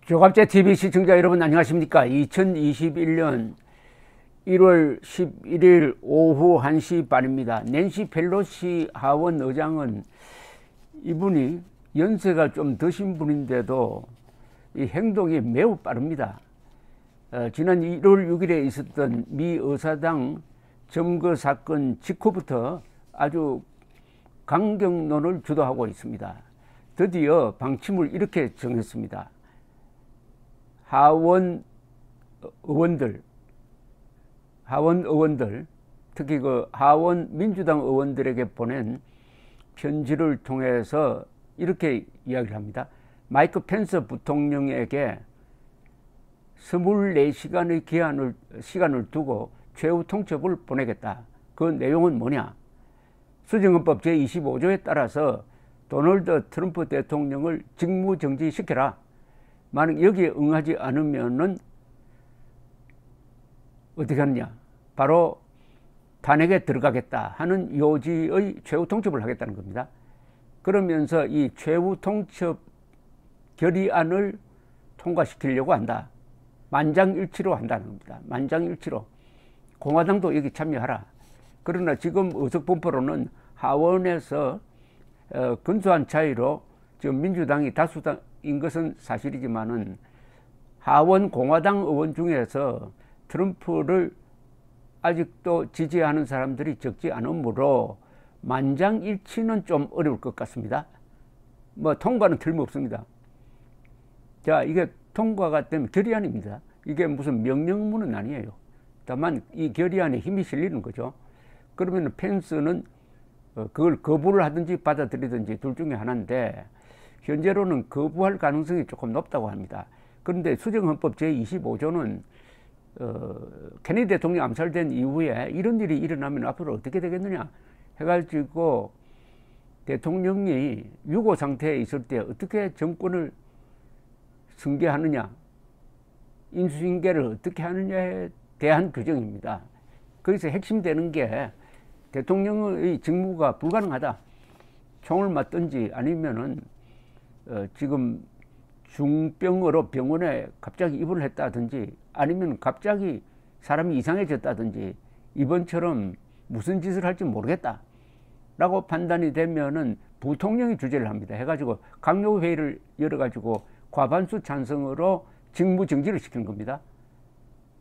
조갑제 TV 시청자 여러분 안녕하십니까? 2021년 1월 11일 오후 1시 반입니다. 낸시 펠로시 하원 의장은 이분이 연세가 좀 드신 분인데도 이 행동이 매우 빠릅니다. 지난 1월 6일에 있었던 미 의사당 점거 사건 직후부터 아주 강경론을 주도하고 있습니다. 드디어 방침을 이렇게 정했습니다. 하원 의원들, 특히 그 하원 민주당 의원들에게 보낸 편지를 통해서 이렇게 이야기를 합니다. 마이크 펜스 부통령에게 24시간의 시간을 두고 최후 통첩을 보내겠다. 그 내용은 뭐냐? 수정헌법 제25조에 따라서 도널드 트럼프 대통령을 직무정지시켜라. 만약 여기에 응하지 않으면은 어떻게 하느냐? 바로 탄핵에 들어가겠다 하는 요지의 최후 통첩을 하겠다는 겁니다. 그러면서 이 최후 통첩 결의안을 통과시키려고 한다. 만장일치로 한다는 겁니다. 만장일치로. 공화당도 여기 참여하라. 그러나 지금 의석분포로는 하원에서 근소한 차이로 지금 민주당이 다수당인 것은 사실이지만은 하원 공화당 의원 중에서 트럼프를 아직도 지지하는 사람들이 적지 않으므로 만장일치는 좀 어려울 것 같습니다. 뭐 통과는 틀림없습니다. 자, 이게 통과가 되면 결의안입니다. 이게 무슨 명령문은 아니에요. 다만 이 결의안에 힘이 실리는 거죠. 그러면 펜스는 그걸 거부를 하든지 받아들이든지 둘 중에 하나인데 현재로는 거부할 가능성이 조금 높다고 합니다. 그런데 수정헌법 제25조는 케네디 대통령 암살된 이후에 이런 일이 일어나면 앞으로 어떻게 되겠느냐 해가지고 대통령이 유고 상태에 있을 때 어떻게 정권을 승계하느냐, 인수인계를 어떻게 하느냐에 대한 규정입니다. 거기서 핵심되는 게 대통령의 직무가 불가능하다. 총을 맞든지 아니면은 지금 중병으로 병원에 갑자기 입원을 했다든지 아니면 갑자기 사람이 이상해졌다든지 이번처럼 무슨 짓을 할지 모르겠다 라고 판단이 되면은 부통령이 주재를 합니다. 해가지고 강요회의를 열어가지고 과반수 찬성으로 직무정지를 시키는 겁니다.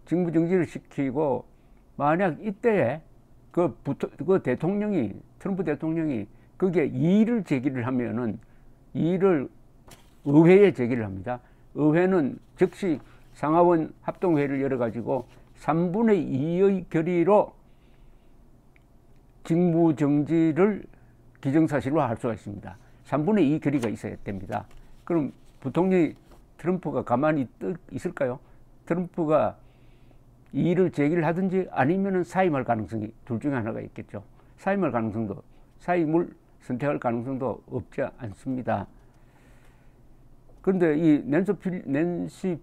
직무정지를 시키고 만약 이때에 그 대통령이 트럼프 대통령이 거기에 이의를 제기를 하면은 이의를 의회에 제기를 합니다. 의회는 즉시 상하원 합동회의를 열어가지고 3분의 2의 결의로 직무정지를 기정사실화할 수가 있습니다. 3분의 2 결의가 있어야 됩니다. 그럼 부통령이 트럼프가 가만히 있을까요? 트럼프가 이의를 제기를 하든지 아니면은 사임할 가능성이 둘 중에 하나가 있겠죠. 사임을 선택할 가능성도 없지 않습니다. 그런데 이 낸시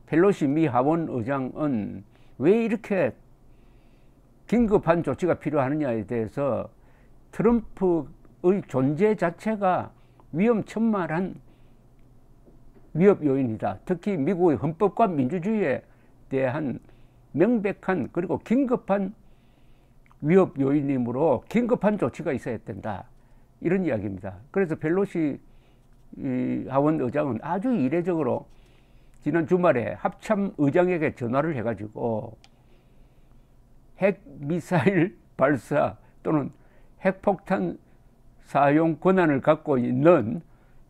펠로시 미 하원 의장은 왜 이렇게 긴급한 조치가 필요하느냐에 대해서 트럼프의 존재 자체가 위험천만한 위협 요인이다. 특히 미국의 헌법과 민주주의에 대한 명백한 그리고 긴급한 위협 요인이므로 긴급한 조치가 있어야 된다. 이런 이야기입니다. 그래서 펠로시 하원 의장은 아주 이례적으로 지난 주말에 합참 의장에게 전화를 해가지고 핵미사일 발사 또는 핵폭탄 사용 권한을 갖고 있는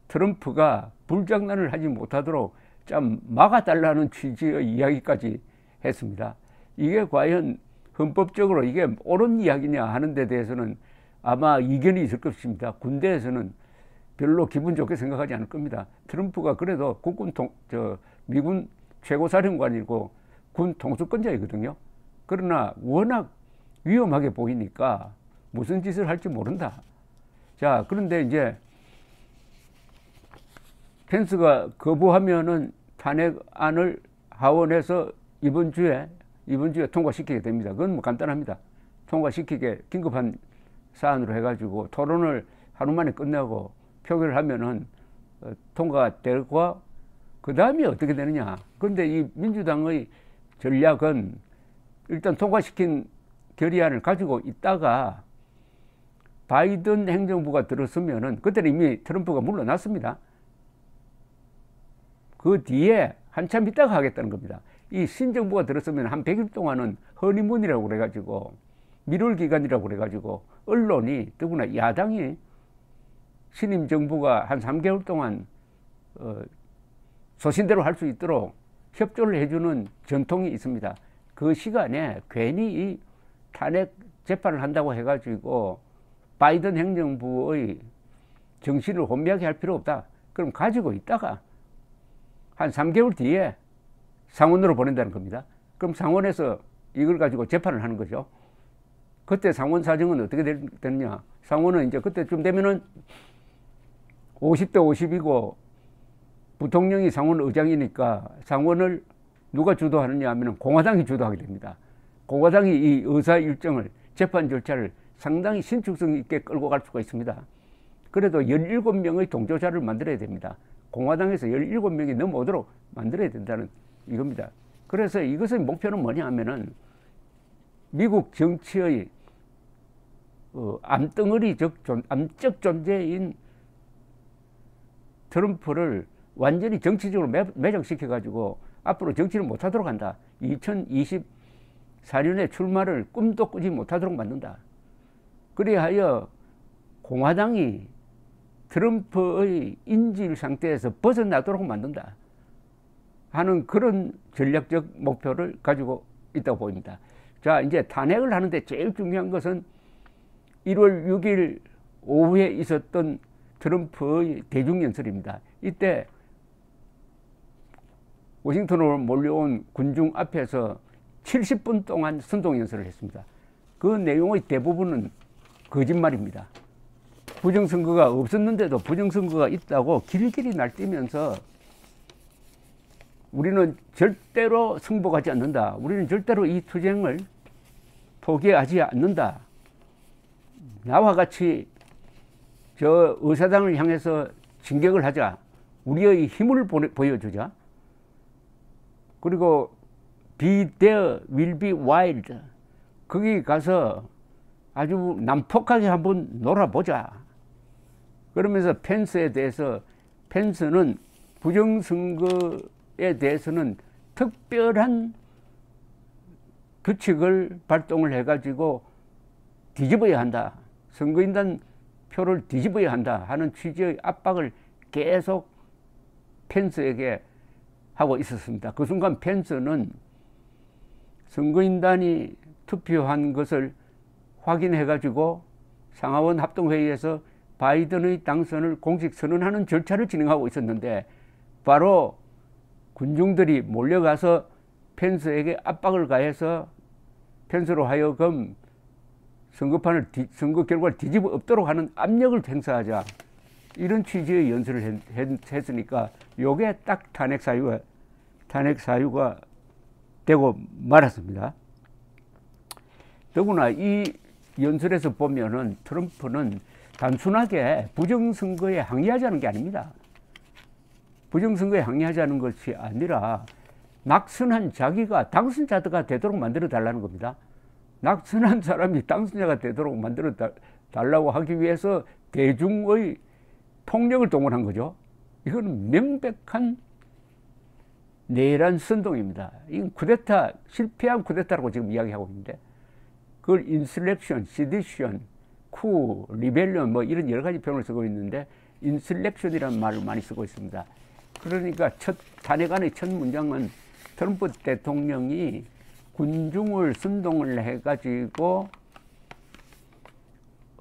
트럼프가 불장난을 하지 못하도록 좀 막아달라는 취지의 이야기까지 했습니다. 이게 과연 헌법적으로 이게 옳은 이야기냐 하는 데 대해서는 아마 이견이 있을 것입니다. 군대에서는 별로 기분 좋게 생각하지 않을 겁니다. 트럼프가 그래도 미군 최고사령관이고 군 통수권자이거든요. 그러나 워낙 위험하게 보이니까 무슨 짓을 할지 모른다. 자, 그런데 이제 펜스가 거부하면은 탄핵안을 하원에서 이번 주에 통과시키게 됩니다. 그건 뭐 간단합니다. 통과시키게 긴급한 사안으로 해가지고 토론을 하루 만에 끝내고 표결을 하면은 통과가 되고 그 다음에 어떻게 되느냐. 그런데 이 민주당의 전략은 일단 통과시킨 결의안을 가지고 있다가 바이든 행정부가 들어서면은, 그때는 이미 트럼프가 물러났습니다. 그 뒤에 한참 있다가 하겠다는 겁니다. 이 신정부가 들어서면 한 100일 동안은 허니문이라고 그래가지고, 미룰 기간이라고 그래가지고, 언론이, 더구나 야당이 신임 정부가 한 3개월 동안 소신대로 할 수 있도록 협조를 해주는 전통이 있습니다. 그 시간에 괜히 이 탄핵 재판을 한다고 해가지고 바이든 행정부의 정신을 혼미하게 할 필요 없다. 그럼 가지고 있다가 한 3개월 뒤에 상원으로 보낸다는 겁니다. 그럼 상원에서 이걸 가지고 재판을 하는 거죠. 그때 상원 사정은 어떻게 되느냐. 상원은 이제 그때쯤 되면은 50대 50이고 부통령이 상원 의장이니까 상원을 누가 주도하느냐 하면 공화당이 주도하게 됩니다. 공화당이 이 의사 일정을, 재판 절차를 상당히 신축성 있게 끌고 갈 수가 있습니다. 그래도 17명의 동조자를 만들어야 됩니다. 공화당에서 17명이 넘어오도록 만들어야 된다는 이겁니다. 그래서 이것의 목표는 뭐냐 하면은 미국 정치의 암적 존재인 트럼프를 완전히 정치적으로 매장시켜가지고 앞으로 정치를 못하도록 한다. 2024년에 출마를 꿈도 꾸지 못하도록 만든다. 그리하여 공화당이 트럼프의 인질 상태에서 벗어나도록 만든다 하는 그런 전략적 목표를 가지고 있다고 보입니다. 자, 이제 탄핵을 하는데 제일 중요한 것은 1월 6일 오후에 있었던 트럼프의 대중연설입니다. 이때 워싱턴으로 몰려온 군중 앞에서 70분 동안 선동연설을 했습니다. 그 내용의 대부분은 거짓말입니다. 부정선거가 없었는데도 부정선거가 있다고 길길이 날뛰면서 우리는 절대로 승복하지 않는다. 우리는 절대로 이 투쟁을 포기하지 않는다. 나와 같이 저 의사당을 향해서 진격을 하자. 우리의 힘을 보여주자. 그리고 be there, will be wild. 거기 가서 아주 난폭하게 한번 놀아보자. 그러면서 펜스에 대해서, 펜스는 부정선거에 대해서는 특별한 규칙을 발동을 해가지고 뒤집어야 한다. 선거인단 표를 뒤집어야 한다 하는 취지의 압박을 계속 펜스에게 하고 있었습니다. 그 순간 펜스는 선거인단이 투표한 것을 확인해가지고 상하원 합동회의에서 바이든의 당선을 공식 선언하는 절차를 진행하고 있었는데, 바로 군중들이 몰려가서 펜스에게 압박을 가해서 펜스로 하여금 선거 결과를 뒤집어 엎도록 하는 압력을 행사하자, 이런 취지의 연설을 했으니까 요게 딱 탄핵 사유가 되고 말았습니다. 더구나 이 연설에서 보면은 트럼프는 단순하게 부정선거에 항의하자는 게 아닙니다. 부정선거에 항의하자는 것이 아니라 낙선한 자기가 당선자가 되도록 만들어 달라는 겁니다. 낙선한 사람이 당선자가 되도록 만들어 달라고 하기 위해서 대중의 폭력을 동원한 거죠. 이건 명백한 내란 선동입니다. 이건 쿠데타, 실패한 쿠데타라고 지금 이야기하고 있는데, 그걸 인슬렉션, 시디션, 쿠, 리벨리언 뭐 이런 여러 가지 표현을 쓰고 있는데, 인슬렉션이라는 말을 많이 쓰고 있습니다. 그러니까 탄핵안의 첫 문장은 트럼프 대통령이 군중을 선동을 해가지고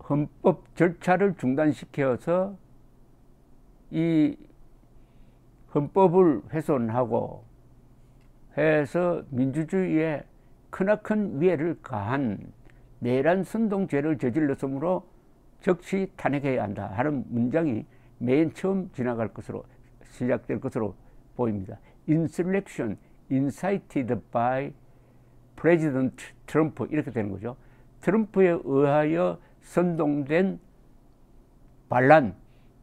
헌법 절차를 중단시켜서 이 헌법을 훼손하고 해서 민주주의에 크나큰 위해를 가한 내란 선동죄를 저질렀으므로 즉시 탄핵해야 한다 하는 문장이 맨 처음 시작될 것으로 보입니다. Insurrection incited by President Trump, 이렇게 되는 거죠. 트럼프에 의하여 선동된 반란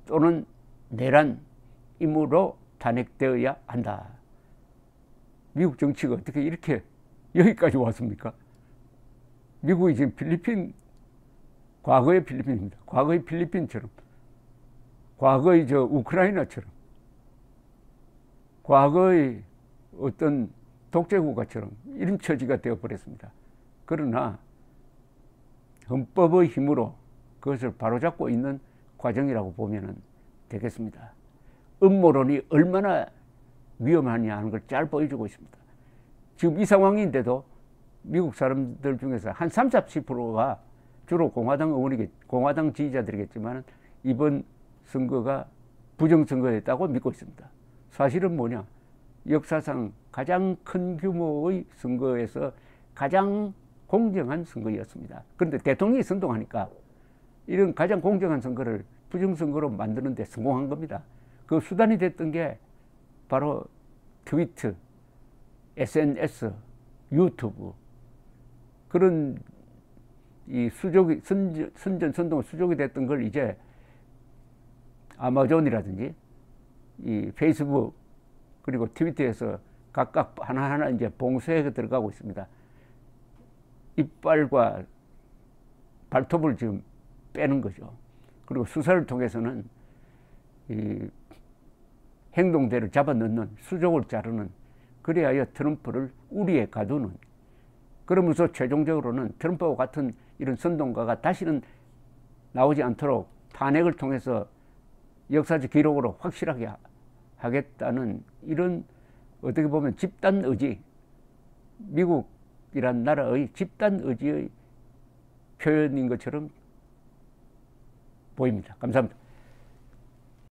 또는 내란이므로 탄핵되어야 한다. 미국 정치가 어떻게 이렇게 여기까지 왔습니까? 미국이 지금 필리핀, 과거의 필리핀입니다. 과거의 필리핀처럼, 과거의 우크라이나처럼, 과거의 어떤 독재국가처럼 이런 처지가 되어버렸습니다. 그러나 헌법의 힘으로 그것을 바로잡고 있는 과정이라고 보면 되겠습니다. 음모론이 얼마나 위험하냐 하는 걸 잘 보여주고 있습니다. 지금 이 상황인데도 미국 사람들 중에서 한 30~40%가 주로 공화당 지지자들이겠지만 이번 선거가 부정선거였다고 믿고 있습니다. 사실은 뭐냐? 역사상 가장 큰 규모의 선거에서 가장 공정한 선거였습니다. 그런데 대통령이 선동하니까 이런 가장 공정한 선거를 부정선거로 만드는 데 성공한 겁니다. 그 수단이 됐던 게 바로 트위터, SNS, 유튜브, 그런 이 수족이, 선전, 수족이 됐던 걸 이제 아마존이라든지 이 페이스북 그리고 트위터에서 각각 하나하나 이제 봉쇄해 들어가고 있습니다. 이빨과 발톱을 지금 빼는 거죠. 그리고 수사를 통해서는 이 행동대로 잡아넣는, 수족을 자르는, 그래야 트럼프를 우리에 가두는, 그러면서 최종적으로는 트럼프와 같은 이런 선동가가 다시는 나오지 않도록 탄핵을 통해서 역사적 기록으로 확실하게 하겠다는 이런 어떻게 보면 집단 의지, 미국이란 나라의 집단 의지의 표현인 것처럼 보입니다. 감사합니다.